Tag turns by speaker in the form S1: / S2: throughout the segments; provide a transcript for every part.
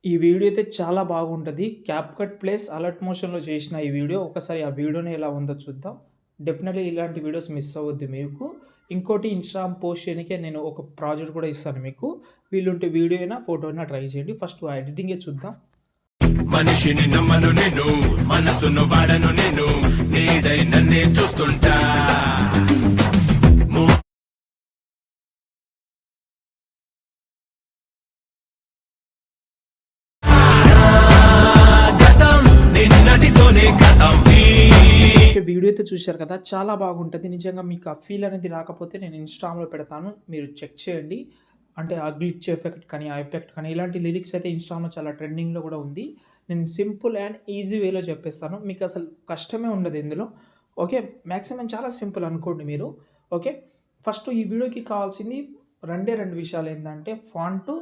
S1: ఈ వీడియో అయితే చాలా బాగుంటది. క్యాప్‌కట్ ప్లస్ అలర్ట్ మోషన్‌లో చేసిన ఈ వీడియో. ఒకసారి ఆ వీడియోని ఎలా ఉందో చూద్దాం. డెఫినెట్‌లీ ఇలాంటి వీడియోస్ మిస్ అవ్వద్దు మీకు. ఇంకోటి ఇన్‌స్టాగ్రామ్ పోస్ట్ చేయనీకే నేను ఒక ప్రాజెక్ట్ కూడా ఇస్తాను మీకు. వీలుంటే వీడియో అయినా, ఫోటో అయినా ట్రై చేయండి. ఫస్ట్ ఆ ఎడిటింగే చూద్దాం.
S2: మనిషిని నమ్మను నేను, మనసును వాడను నేను, నీడై నన్నే చూస్తుంటా. గతం నిన్నటితోనే గతం.
S1: ఓకే. వీడియో అయితే చూశారు కదా! చాలా బాగుంటది. నిజంగా మీకు ఆ ఫీల్ అనేది రాకపోతే నేను ఇన్‌స్టాగ్రామ్‌లో పెడతాను. మీరు చెక్ చేయండి. అంటే ఆ గ్లిచ్ ఎఫెక్ట్ కానీ, ఆ ఎఫెక్ట్ కానీ ఇలాంటి లిరిక్స్ అయితే ఇన్‌స్టాగ్రామ్‌లో చాలా ట్రెండింగ్‌లో కూడా ఉంది. నేను సింపుల్ అండ్ ఈజీ వేలో చెప్పేస్తాను. మీకు అసలు కష్టమే ఉండదు ఇందులో. ఓకే. మాక్సిమం చాలా సింపుల్ అనుకోండి మీరు. ఓకే. ఫస్ట్ ఈ వీడియోకి కావాల్సింది రెండే 2 విషయాలు ఏందంటే ఫాంటు.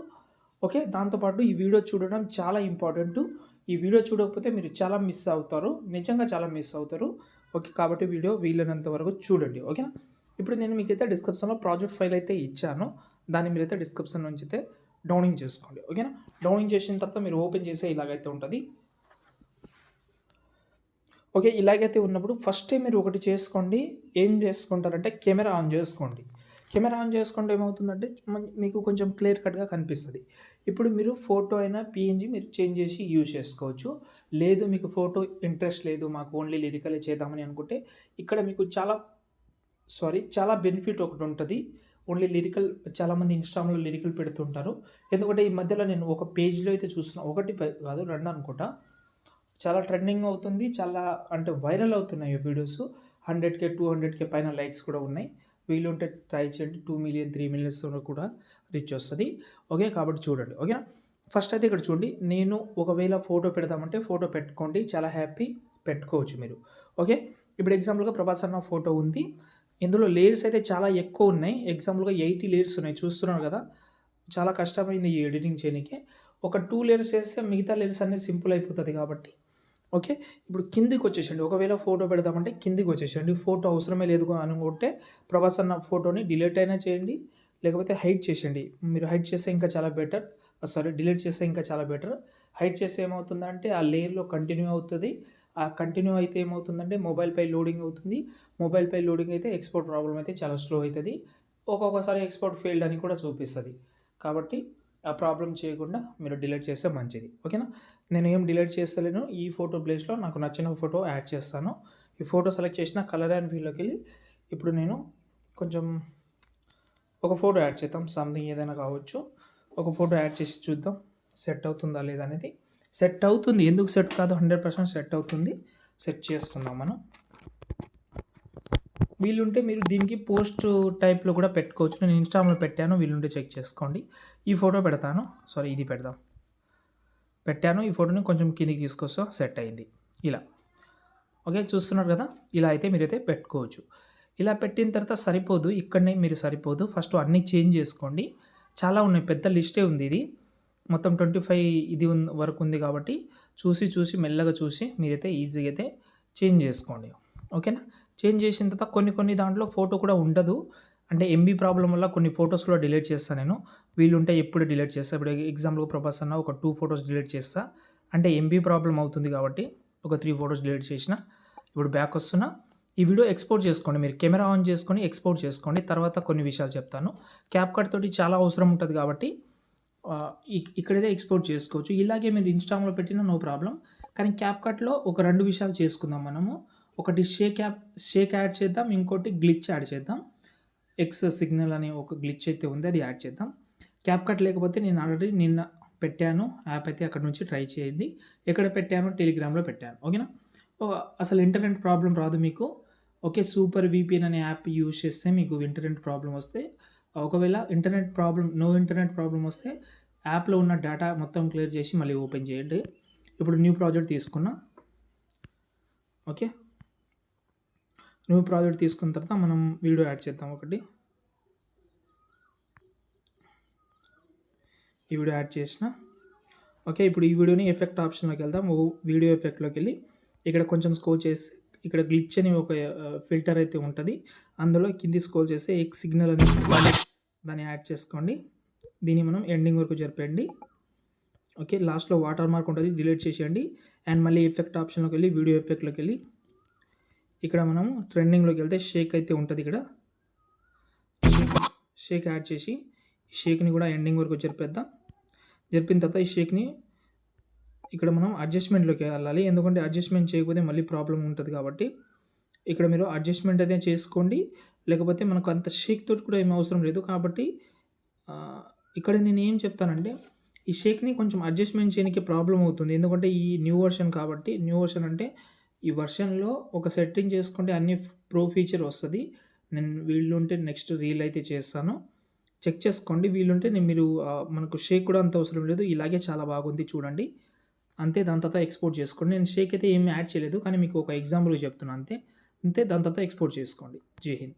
S1: ఓకే. దాంతో పాటు ఈ వీడియో చూడడం చాలా ఇంపార్టెంటు. ఈ వీడియో చూడకపోతే మీరు చాలా మిస్ అవుతారు. నిజంగా చాలా మిస్ అవుతారు. ఓకే. కాబట్టి వీడియో వీలైనంత వరకు చూడండి. ఓకేనా? ఇప్పుడు నేను మీకైతే డిస్క్రిప్షన్‌లో ప్రాజెక్ట్ ఫైల్ అయితే ఇచ్చాను. దాన్ని మీరైతే డిస్క్రిప్షన్ నుంచి అయితే డౌన్లోడ్ చేసుకోండి. ఓకేనా? డౌన్లోడ్ చేసిన తర్వాత మీరు ఓపెన్ చేస్తే ఇలాగైతే ఉంటది. ఓకే. ఇలాగైతే ఉన్నప్పుడు ఫస్టే మీరు ఒకటి చేసుకోండి. ఏం చేసుకుంటారంటే కెమెరా ఆన్ చేసుకోండి. కెమెరా ఆన్ చేసుకుంటే ఏమవుతుందంటే మీకు కొంచెం క్లియర్ కట్‌గా కనిపిస్తది. ఇప్పుడు మీరు ఫోటో అయినా, పీఎన్‌జీ మీరు చేంజ్ చేసి యూజ్ చేసుకోవచ్చు. లేదు మీకు ఫోటో ఇంట్రెస్ట్ లేదు, మాకు ఓన్లీ లిరికలే చేద్దామని అనుకుంటే ఇక్కడ మీకు చాలా బెనిఫిట్ ఒకటుంటది. ఓన్లీ లిరికల్ చాలామంది ఇన్‌స్టాగ్రామ్‌లో లిరికల్ పెడుతుంటారు. ఎందుకంటే ఈ మధ్యలో నేను ఒక పేజ్‌లో అయితే చూస్తున్నా. ఒకటి కాదు 2 అనుకుంటా. చాలా ట్రెండింగ్ అవుతుంది. చాలా అంటే వైరల్ అవుతున్నాయి ఈ వీడియోస్. 100,000, 200,000 పైన లైక్స్ కూడా ఉన్నాయి. వీలుంటే ట్రై చేయండి. 2,000,000, 3,000,000 కూడా రీచ్ వస్తది. ఓకే. కాబట్టి చూడండి. ఓకేనా? ఫస్ట్ అయితే ఇక్కడ చూడండి. నేను ఒకవేళ ఫోటో పెడదామంటే ఫోటో పెట్టుకోండి. చాలా హ్యాపీ పెట్టుకోవచ్చు మీరు. ఓకే. ఇప్పుడు ఎగ్జాంపుల్‌గా ప్రభాస్ అన్న ఫోటో ఉంది. ఇందులో లేయర్స్ అయితే చాలా ఎక్కువ ఉన్నాయి. ఎగ్జాంపుల్‌గా 80 లేయర్స్ ఉన్నాయి. చూస్తున్నారు కదా! చాలా కష్టమైంది ఈ ఎడిటింగ్ చేయనీకే. ఒక 2 లేయర్స్ ఏస్తే మిగతా లేయర్స్ అన్నీ సింపుల్ అయిపోతది కాబట్టి ఓకే. ఇప్పుడు కిందికొచ్చేసేయండి. ఒకవేళ ఫోటో పెడదామంటే కిందికొచ్చేసేయండి. ఫోటో అవసరమే లేదు అనుకుంటే ప్రభాస్ అన్న ఫోటోని డిలీట్ అయినా చేయండి. లేకపోతే హైడ్ చేసేయండి. మీరు హైడ్ చేస్తే ఇంకా చాలా బెటర్. డిలీట్ చేస్తే ఇంకా చాలా బెటర్. హైడ్ చేస్తే ఏమవుతుందంటే ఆ లేయర్‌లో కంటిన్యూ అవుతది. ఆ కంటిన్యూ అయితే ఏమవుతుందంటే మొబైల్‌పై లోడింగ్ అవుతుంది. మొబైల్‌పై లోడింగ్ అయితే ఎక్స్‌పోర్ట్ ప్రాబ్లమ్ అయితే చాలా స్లో అయితది. ఒక్కొక్కసారి ఎక్స్‌పోర్ట్ ఫెయిల్డ్ అని కూడా చూపిస్తది. కాబట్టి ఆ ప్రాబ్లమ్ చేయకుండా మీరు డిలీట్ చేస్తే మంచిది. ఓకేనా? నేనేం డిలీట్ చేస్తలేను. ఈ ఫోటో ప్లేస్‌లో నాకు నచ్చిన ఫోటో యాడ్ చేస్తాను. ఈ ఫోటో సెలెక్ట్ చేసిన కలర్ అండ్ వ్యూలోకెళ్ళి ఇప్పుడు నేను కొంచెం ఒక ఫోటో యాడ్ చేద్దాం. సంథింగ్ ఏదైనా కావచ్చు. ఒక ఫోటో యాడ్ చేసి చూద్దాం. సెట్ అవుతుందా లేదా అనేది. సెట్ అవుతుంది. ఎందుకు సెట్ కాదు? 100% సెట్ అవుతుంది. సెట్ చేసుకుందాం మనం. వీలుంటే మీరు దీనికి పోస్ట్ టైప్‌లో కూడా పెట్టుకోవచ్చు. నేను ఇన్‌స్టాగ్రామ్‌లో పెట్టాను. వీలుంటే చెక్ చేసుకోండి. ఈ ఫోటో పెడతాను. ఇది పెడదాం. పెట్టాను. ఈ ఫోటోని కొంచెం కిందకి తీసుకొస్తా సెట్ అయింది. ఇలా. ఓకే. చూస్తున్నారు కదా! ఇలా అయితే మీరైతే పెట్టుకోవచ్చు. ఇలా పెట్టిన తర్వాత సరిపోదు. ఇక్కడనే మీరు సరిపోదు. ఫస్ట్ అన్నీ చేంజ్ చేసుకోండి. చాలా ఉన్నాయి. పెద్ద లిస్టే ఉంది ఇది. మొత్తం 25 ఇది వరకు ఉంది కాబట్టి చూసి మెల్లగా చూసి మీరైతే ఈజీగా అయితే చేంజ్ చేసుకోండి. ఓకేనా? చేంజ్ చేసిన తర్వాత కొన్ని దాంట్లో ఫోటో కూడా ఉండదు. అంటే ఎంబీ ప్రాబ్లమ్ వల్ల కొన్ని ఫోటోస్ కూడా డిలీట్ చేస్తా నేను. వీలుంటే ఎప్పుడు డిలీట్ చేస్తా. ఇప్పుడు ఎగ్జాంపుల్‌గా ప్రభాస్ అన్న ఒక 2 ఫోటోస్ డిలీట్ చేస్తా. అంటే ఎంబీ ప్రాబ్లమ్ అవుతుంది కాబట్టి ఒక 3 ఫోటోస్ డిలీట్ చేసిన. ఇప్పుడు బ్యాక్ వస్తున్నా. ఈ వీడియో ఎక్స్‌పోర్ట్ చేసుకోండి. మీరు కెమెరా ఆన్ చేసుకొని ఎక్స్‌పోర్ట్ చేసుకోండి. తర్వాత కొన్ని విషయాలు చెప్తాను. క్యాప్‌కట్ తోటి చాలా అవసరం ఉంటది కాబట్టి ఇక్కడైతే ఎక్స్‌పోర్ట్ చేసుకోవచ్చు. ఇలాగే మీరు ఇన్‌స్టాగ్రామ్‌లో పెట్టినా నో ప్రాబ్లమ్. కానీ క్యాప్‌కట్‌లో ఒక 2 విషయాలు చేసుకుందాం మనము. ఒకటి షేక్ యాడ్ చేద్దాం. ఇంకోటి గ్లిచ్ యాడ్ చేద్దాం. ఎక్స్ సిగ్నల్ అనే ఒక గ్లిచ్ అయితే ఉంది. అది యాడ్ చేద్దాం. క్యాప్‌కట్ లేకపోతే నేను ఆల్రెడీ నిన్న పెట్టాను. యాప్ అయితే అక్కడి నుంచి ట్రై చేయండి. ఎక్కడ పెట్టాను? టెలిగ్రామ్‌లో పెట్టాను. ఓకేనా? అసలు ఇంటర్నెట్ ప్రాబ్లమ్ రాదు మీకు. ఓకే. సూపర్ వీపీఎన్ అనే యాప్ యూజ్ చేస్తే మీకు ఇంటర్నెట్ ప్రాబ్లమ్ వస్తే ఒకవేళ నో ఇంటర్నెట్ ప్రాబ్లమ్ వస్తే యాప్‌లో ఉన్న డేటా మొత్తం క్లియర్ చేసి మళ్ళీ ఓపెన్ చేయండి. ఇప్పుడు న్యూ ప్రాజెక్ట్ తీసుకున్నా. ఓకే. న్యూ ప్రాజెక్ట్ తీసుకున్న తర్వాత మనం వీడియో యాడ్ చేద్దాం ఒకటి. ఈ వీడియో యాడ్ చేసిన. ఓకే. ఇప్పుడు ఈ వీడియోని ఎఫెక్ట్ ఆప్షన్‌లోకి వెళ్దాం. వీడియో ఎఫెక్ట్‌లోకి వెళ్ళి ఇక్కడ కొంచెం స్క్రోల్ చేసి ఇక్కడ గ్లిచ్ అని ఒక ఫిల్టర్ అయితే ఉంటది. అందులో కింది స్క్రోల్ చేస్తే ఎక్స్ సిగ్నల్ అని దాన్ని యాడ్ చేసుకోండి. దీన్ని మనం ఎండింగ్ వరకు జరిపేయండి. ఓకే. లాస్ట్‌లో వాటర్ మార్క్ ఉంటది. డిలీట్ చేసేయండి. అండ్ మళ్ళీ ఎఫెక్ట్ ఆప్షన్‌లోకి వెళ్ళి వీడియో ఎఫెక్ట్‌లోకి వెళ్ళి ఇక్కడ మనం ట్రెండింగ్‌లోకి వెళ్తే షేక్ అయితే ఉంటది ఇక్కడ. షేక్ యాడ్ చేసి ఈ షేక్‌ని కూడా ఎండింగ్ వరకు జరిపేద్దాం. జరిపిన తర్వాత ఈ షేక్‌ని ఇక్కడ మనం అడ్జస్ట్‌మెంట్‌లోకి వెళ్ళాలి. ఎందుకంటే అడ్జస్ట్‌మెంట్ చేయకపోతే మళ్ళీ ప్రాబ్లమ్ ఉంటది కాబట్టి ఇక్కడ మీరు అడ్జస్ట్‌మెంట్ అయితే చేసుకోండి. లేకపోతే మనకు అంత షేక్ తోటి కూడా ఏమి అవసరం లేదు. కాబట్టి ఇక్కడ నేనేం చెప్తానంటే ఈ షేక్‌ని కొంచెం అడ్జస్ట్‌మెంట్ చేయనీకి ప్రాబ్లమ్ అవుతుంది. ఎందుకంటే ఈ న్యూ వర్షన్ కాబట్టి న్యూ వర్షన్ అంటే ఈ వర్షన్‌లో ఒక సెట్టింగ్ చేసుకుంటే అన్ని ప్రో ఫీచర్ వస్తది. నేను వీలుంటే నెక్స్ట్ రీల్ అయితే చేస్తాను. చెక్ చేసుకోండి. వీలుంటే మీరు మనకు షేక్ కూడా అంత అవసరం లేదు. ఇలాగే చాలా బాగుంది చూడండి. అంతే దాని తర్వాత ఎక్స్‌పోర్ట్ చేసుకోండి. నేను షేక్ అయితే ఏమి యాడ్ చేయలేదు. కానీ మీకు ఒక ఎగ్జాంపుల్‌గా చెప్తున్నా అంతే. అంతే దాని తర్వాత ఎక్స్‌పోర్ట్ చేసుకోండి. జై హింద్.